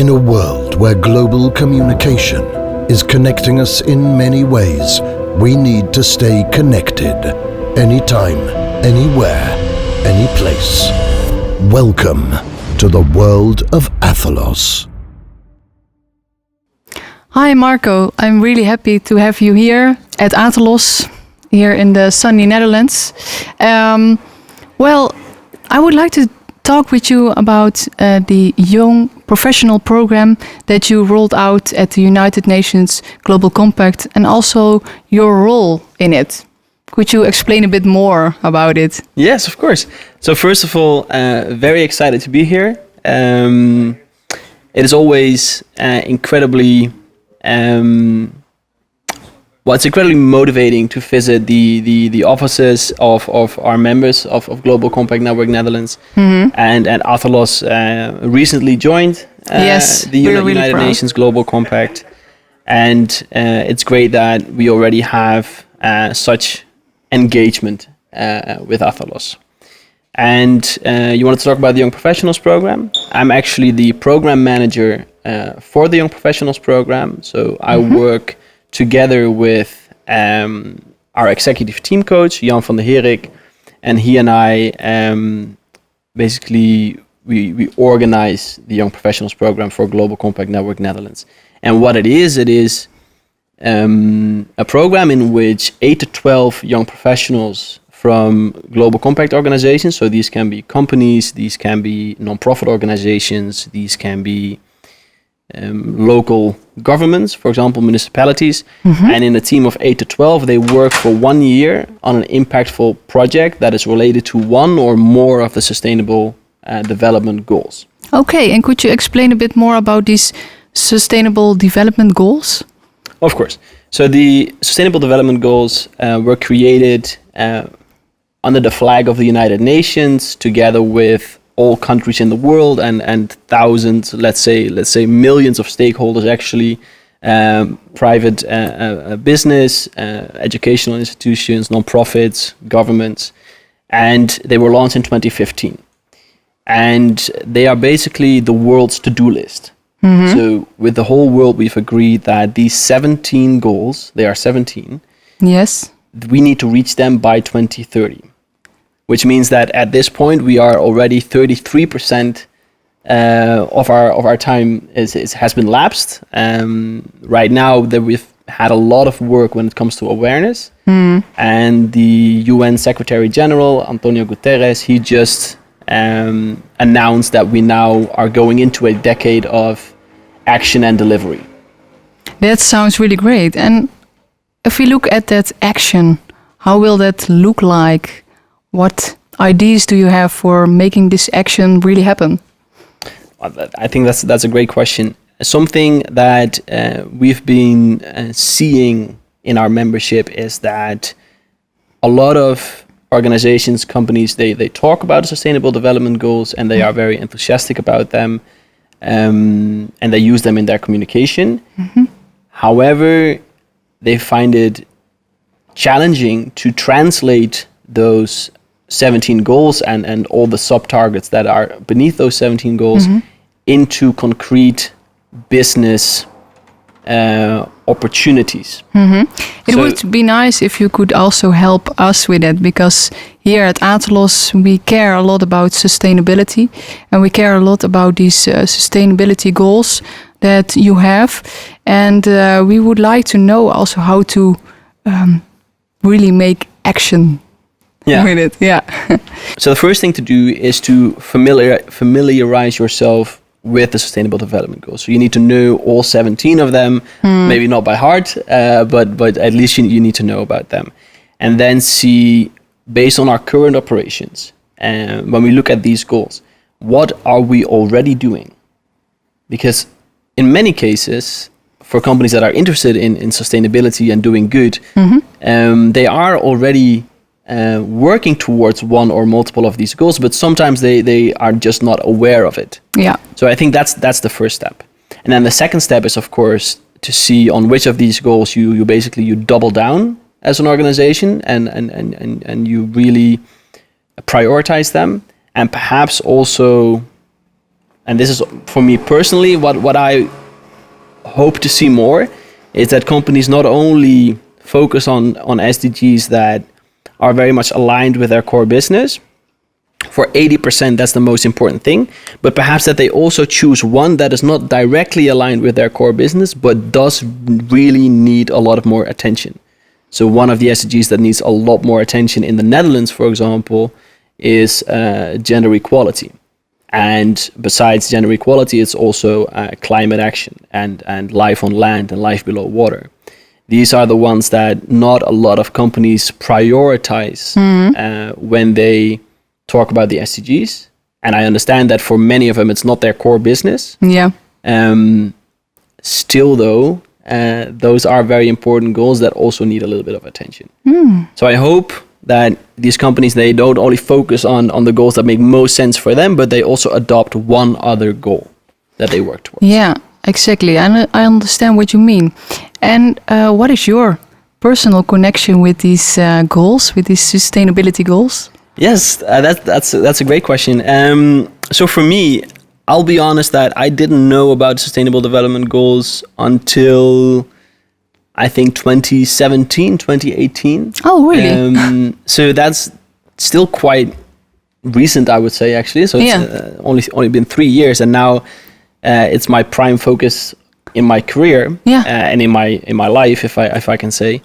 In a world where global communication is connecting us in many ways, we need to stay connected. Anytime, anywhere, any place. Welcome to the world of Athalos. Hi Marco, I'm really happy to have you here at Athalos, here in the sunny Netherlands. Well, I would like to talk with you about the Young Professional Program that you rolled out at the United Nations Global Compact and also your role in it. Could you explain a bit more about it? Yes, of course. So first of all, very excited to be here. It is always incredibly it's incredibly motivating to visit the offices of our members of Global Compact Network Netherlands. Mm-hmm. And Athalos recently joined the United Nations Global Compact. And it's great that we already have such engagement with Athalos. And you wanted to talk about the Young Professionals Program. I'm actually the program manager for the Young Professionals Program. So I work together with our executive team coach, Jan van der Herik, and he and I basically we organize the Young Professionals Program for Global Compact Network Netherlands. And what it is a program in which 8 to 12 young professionals from Global Compact organizations, so these can be companies, these can be non-profit organizations, these can be local governments, for example, municipalities. Mm-hmm. And in a team of 8 to 12, they work for 1 year on an impactful project that is related to one or more of the sustainable development goals. Okay, and could you explain a bit more about these sustainable development goals? Of course. So the sustainable development goals were created under the flag of the United Nations, together with all countries in the world and thousands, let's say millions of stakeholders actually, private business, educational institutions, non-profits, governments, and they were launched in 2015. And they are basically the world's to-do list. Mm-hmm. So with the whole world, we've agreed that these 17 goals, they are 17. Yes. We need to reach them by 2030. Which means that at this point we are already 33% of our time has been lapsed. Right now that we've had a lot of work when it comes to awareness, and the UN Secretary General Antonio Guterres, he just announced that we now are going into a decade of action and delivery. That sounds really great. And if we look at that action, how will that look like? What ideas do you have for making this action really happen? I think that's a great question. Something that we've been seeing in our membership is that a lot of organizations, companies, they talk about the sustainable development goals and they are very enthusiastic about them, and they use them in their communication. Mm-hmm. However, they find it challenging to translate those 17 goals and all the sub-targets that are beneath those 17 goals into concrete business opportunities. Mm-hmm. It would be nice if you could also help us with that, because here at Athalos we care a lot about sustainability and we care a lot about these sustainability goals that you have, and we would like to know also how to really make action with it. Yeah. So the first thing to do is to familiarize yourself with the Sustainable Development Goals. So you need to know all 17 of them, maybe not by heart, but at least you need to know about them. And then see, based on our current operations, and when we look at these goals, what are we already doing? Because in many cases, for companies that are interested in sustainability and doing good, they are already working towards one or multiple of these goals, but sometimes they are just not aware of it. Yeah. So I think that's the first step. And then the second step is, of course, to see on which of these goals you double down as an organization and you really prioritize them, and perhaps also and this is for me personally, what I hope to see more is that companies not only focus on SDGs that are very much aligned with their core business. For 80%, that's the most important thing. But perhaps that they also choose one that is not directly aligned with their core business, but does really need a lot of more attention. So one of the SDGs that needs a lot more attention in the Netherlands, for example, is gender equality. And besides gender equality, it's also climate action and life on land and life below water. These are the ones that not a lot of companies prioritize when they talk about the SDGs. And I understand that for many of them, it's not their core business. Yeah. Still, though, those are very important goals that also need a little bit of attention. So I hope that these companies, they don't only focus on the goals that make most sense for them, but they also adopt one other goal that they work towards. Yeah, exactly. And I understand what you mean. And what is your personal connection with these goals, with these sustainability goals? Yes, that's a great question. So for me, I'll be honest that I didn't know about Sustainable Development Goals until I think 2017, 2018. Oh, really? So that's still quite recent, I would say, actually. So it's only been 3 years, and now it's my prime focus in my career and in my life, if I can say.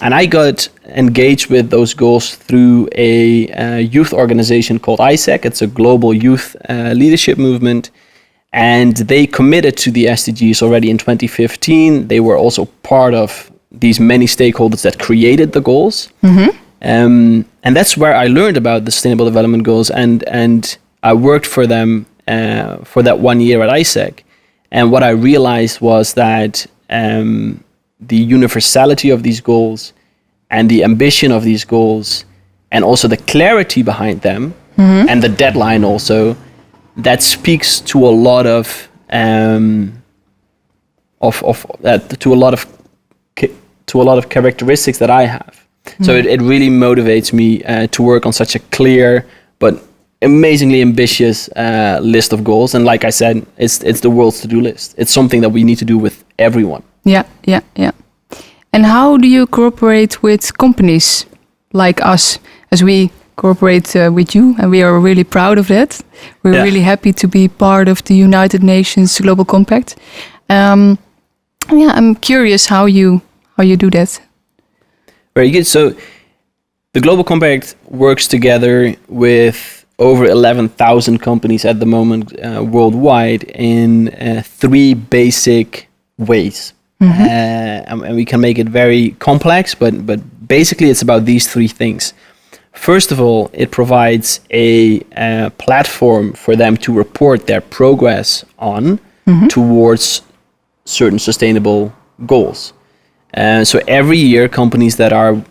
And I got engaged with those goals through a youth organization called ISEC. It's a global youth leadership movement. And they committed to the SDGs already in 2015. They were also part of these many stakeholders that created the goals. And that's where I learned about the Sustainable Development Goals. And I worked for them for that 1 year at ISEC. And what I realized was that the universality of these goals and the ambition of these goals and also the clarity behind them and the deadline also, that speaks to a lot of characteristics that I have. So it really motivates me to work on such a clear but amazingly ambitious list of goals. And like I said, it's the world's to-do list. It's something that we need to do with everyone. Yeah. And how do you cooperate with companies like us, as we cooperate with you, and we are really proud of that. We're really happy to be part of the United Nations Global Compact. I'm curious how you do that. Very good. So the Global Compact works together with over 11,000 companies at the moment worldwide in 3 basic ways. And we can make it very complex, but basically it's about these 3 things. First of all, it provides a platform for them to report their progress on towards certain sustainable goals. So every year, companies that are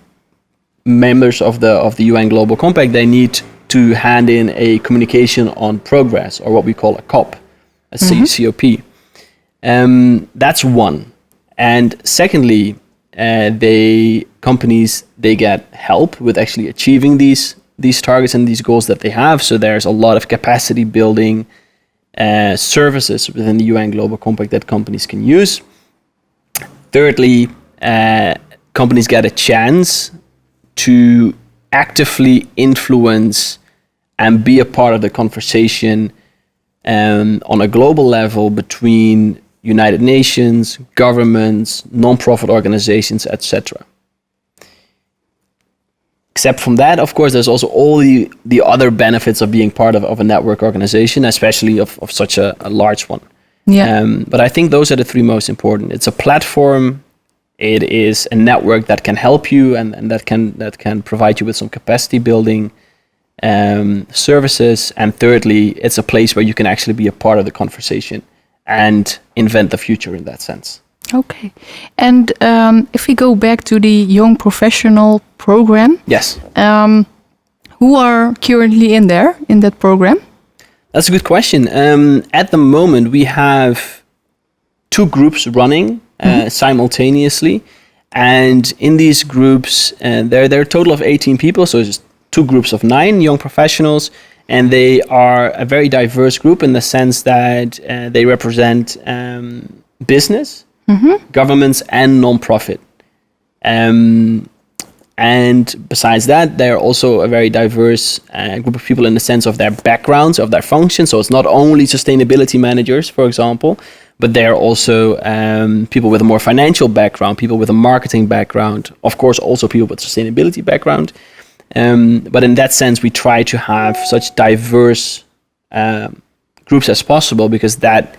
members of the UN Global Compact, they need to hand in a communication on progress, or what we call a COP, a COP. That's one. And secondly, companies get help with actually achieving these targets and these goals that they have. So there's a lot of capacity building services within the UN Global Compact that companies can use. Thirdly, companies get a chance to actively influence and be a part of the conversation on a global level between United Nations, governments, non-profit organizations, etc. Except from that, of course, there's also all the other benefits of being part of a network organization, especially of such a large one. But I think those are the 3 most important. It's a platform, it is a network that can help you and that can provide you with some capacity building services. And thirdly, it's a place where you can actually be a part of the conversation and invent the future in that sense. Okay. And if we go back to the Young Professional program, yes, who are currently in that program? That's a good question. At the moment, we have 2 groups running simultaneously, and in these groups, there are a total of 18 people. So it's 2 groups of 9 young professionals, And they are a very diverse group in the sense that they represent business, governments, and non-profit. And besides that, they're also a very diverse group of people in the sense of their backgrounds, of their functions. So it's not only sustainability managers, for example, but they're also people with a more financial background, people with a marketing background, of course, also people with sustainability background. But in that sense, we try to have such diverse groups as possible, because that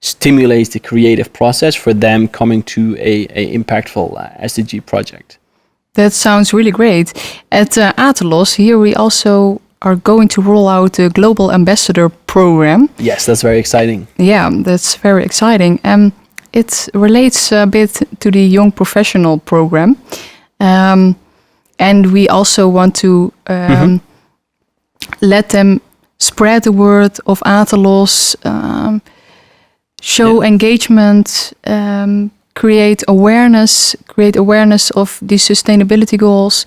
stimulates the creative process for them coming to a impactful SDG project. That sounds really great. At Athalos, here we also are going to roll out the Global Ambassador Program. Yes, that's very exciting. Yeah, that's very exciting. It relates a bit to the Young Professional Program. And we also want to let them spread the word of Athalos, show engagement, create awareness of the sustainability goals,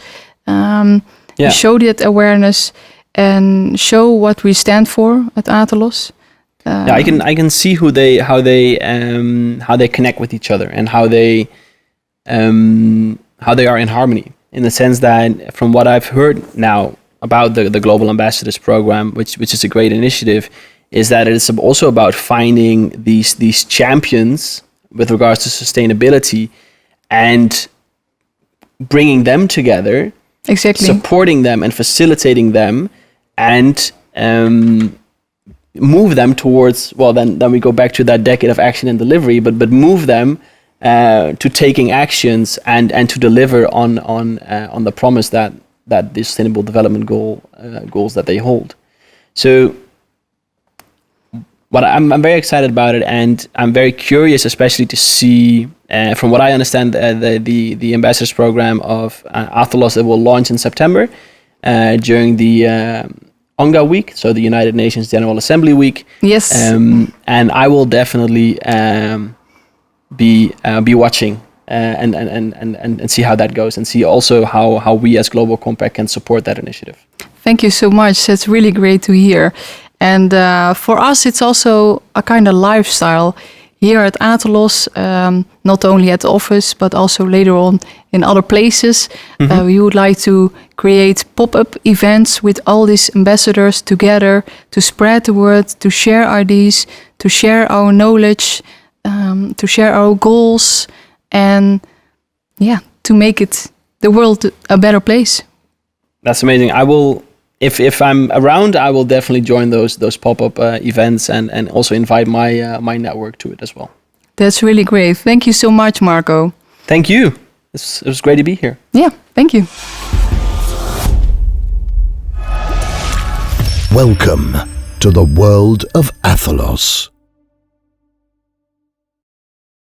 show that awareness and show what we stand for at Athalos. I can see how they connect with each other and how they are in harmony, in the sense that from what I've heard now about the Global Ambassadors Program, which is a great initiative, is that it's also about finding these champions with regards to sustainability and bringing them together, exactly, supporting them and facilitating them, and move them towards, well, then we go back to that decade of action and delivery, but move them to taking actions and to deliver on the promise that the Sustainable Development goals that they hold. So but I'm very excited about it, and I'm very curious, especially to see, from what I understand, the Ambassadors Program of Athalos that will launch in September during the UNGA Week, so the United Nations General Assembly Week. Yes. And I will definitely be watching and see how that goes, and see also how we as Global Compact can support that initiative. Thank you so much. That's really great to hear. And for us, it's also a kind of lifestyle here at Athalos, not only at the office, but also later on in other places. We would like to create pop-up events with all these ambassadors together to spread the word, to share ideas, to share our knowledge, to share our goals, and to make the world a better place. That's amazing. I will. If I'm around, I will definitely join those pop-up events and also invite my network to it as well. That's really great. Thank you so much, Marco. Thank you. It was great to be here. Yeah, thank you. Welcome to the world of Athalos.